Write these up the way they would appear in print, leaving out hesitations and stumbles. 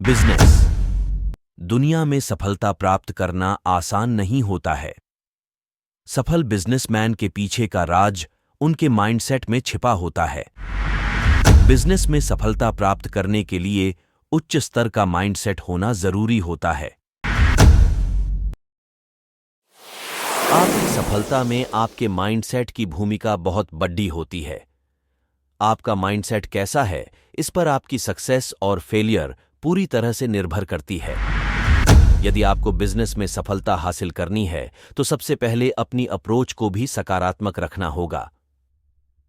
Business दुनिया में सफलता प्राप्त करना आसान नहीं होता है। सफल बिजनेसमैन के पीछे का राज उनके माइंडसेट में छिपा होता है। बिजनेस में सफलता प्राप्त करने के लिए उच्च स्तर का माइंडसेट होना जरूरी होता है। आपकी सफलता में आपके माइंडसेट की भूमिका बहुत बड़ी होती है। आपका माइंडसेट कैसा है, इस पर आपकी सक्सेस और फेलियर पूरी तरह से निर्भर करती है। यदि आपको बिजनेस में सफलता हासिल करनी है, तो सबसे पहले अपनी अप्रोच को भी सकारात्मक रखना होगा।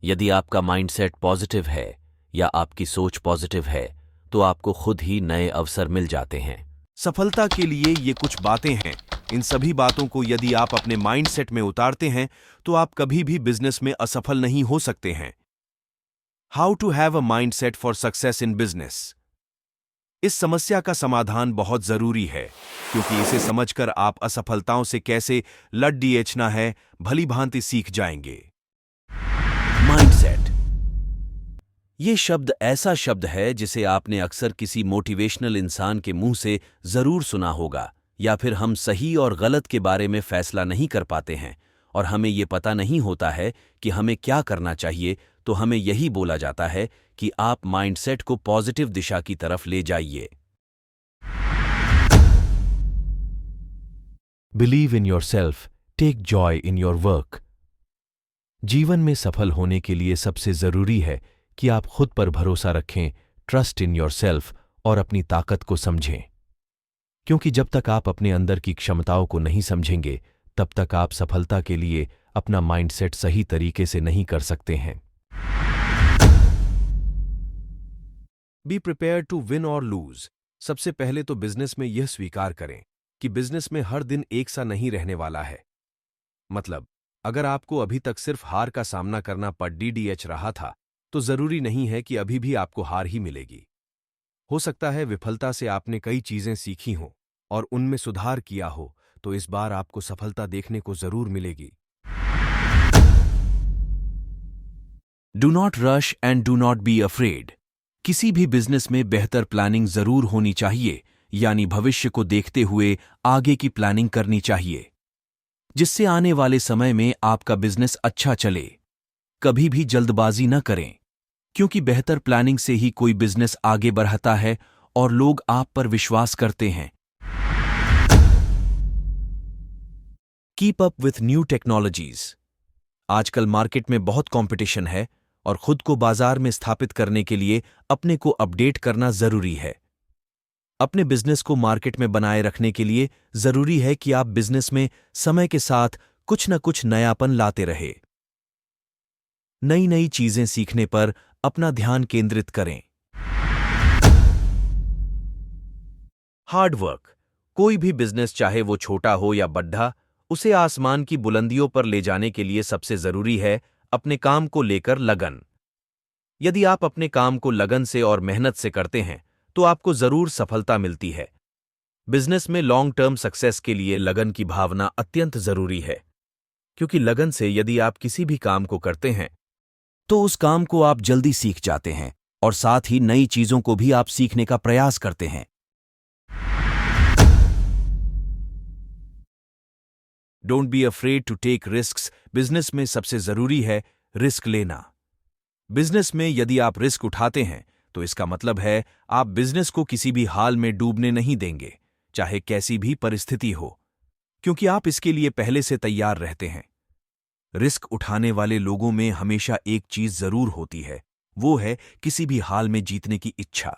यदि आपका माइंडसेट पॉजिटिव है या आपकी सोच पॉजिटिव है, तो आपको खुद ही नए अवसर मिल जाते हैं। सफलता के लिए ये कुछ बातें हैं। इन सभी बातों को यदि आप अपने माइंडसेट में उतारते हैं, तो आप कभी भी बिजनेस में असफल नहीं हो सकते हैं। How to have a mindset for success in business. इस समस्या का समाधान बहुत जरूरी है, क्योंकि इसे समझकर आप असफलताओं से कैसे लड़ना है भली भांति सीख जाएंगे। माइंडसेट ये शब्द ऐसा शब्द है जिसे आपने अक्सर किसी मोटिवेशनल इंसान के मुंह से जरूर सुना होगा, या फिर हम सही और गलत के बारे में फैसला नहीं कर पाते हैं और हमें ये पता नहीं होता है कि हमें क्या करना चाहिए, तो हमें यही बोला जाता है कि आप माइंडसेट को पॉजिटिव दिशा की तरफ ले जाइए। Believe in yourself, take joy in your work. जीवन में सफल होने के लिए सबसे जरूरी है कि आप खुद पर भरोसा रखें, ट्रस्ट इन योरसेल्फ, और अपनी ताकत को समझें। क्योंकि जब तक आप अपने अंदर की क्षमताओं को नहीं समझेंगे, तब तक आप सफलता के लिए अपना माइंडसेट सही तरीके से नहीं कर सकते हैं। बी प्रिपेयर टू विन और लूज। सबसे पहले तो बिजनेस में यह स्वीकार करें कि बिजनेस में हर दिन एक सा नहीं रहने वाला है। मतलब, अगर आपको अभी तक सिर्फ हार का सामना करना पड़ रहा था, तो जरूरी नहीं है कि अभी भी आपको हार ही मिलेगी। हो सकता है विफलता से आपने कई चीजें सीखी हों और उनमें सुधार किया हो, तो इस बार आपको सफलता देखने को जरूर मिलेगी। Do not rush and do not be afraid. किसी भी बिजनेस में बेहतर प्लानिंग जरूर होनी चाहिए, यानी भविष्य को देखते हुए आगे की प्लानिंग करनी चाहिए, जिससे आने वाले समय में आपका बिजनेस अच्छा चले। कभी भी जल्दबाजी न करें, क्योंकि बेहतर प्लानिंग से ही कोई बिजनेस आगे बढ़ता है और लोग आप पर विश्वास करते हैं। Keep up with new technologies. आजकल मार्केट में बहुत कंपटीशन है और खुद को बाजार में स्थापित करने के लिए अपने को अपडेट करना जरूरी है। अपने बिजनेस को मार्केट में बनाए रखने के लिए जरूरी है कि आप बिजनेस में समय के साथ कुछ न कुछ नयापन लाते रहे। नई नई चीजें सीखने पर अपना ध्यान केंद्रित करें। Hard work. कोई भी बिजनेस, चाहे वो छोटा हो या बड़ा, उसे आसमान की बुलंदियों पर ले जाने के लिए सबसे जरूरी है अपने काम को लेकर लगन। यदि आप अपने काम को लगन से और मेहनत से करते हैं, तो आपको जरूर सफलता मिलती है। बिजनेस में लॉन्ग टर्म सक्सेस के लिए लगन की भावना अत्यंत जरूरी है, क्योंकि लगन से यदि आप किसी भी काम को करते हैं, तो उस काम को आप जल्दी सीख जाते हैं और साथ ही नई चीजों को भी आप सीखने का प्रयास करते हैं। Don't be afraid to take risks. Business में सबसे जरूरी है रिस्क लेना। बिजनेस में यदि आप रिस्क उठाते हैं, तो इसका मतलब है आप बिजनेस को किसी भी हाल में डूबने नहीं देंगे, चाहे कैसी भी परिस्थिति हो, क्योंकि आप इसके लिए पहले से तैयार रहते हैं। रिस्क उठाने वाले लोगों में हमेशा एक चीज जरूर होती है, वो है किसी भी हाल में जीतने की इच्छा।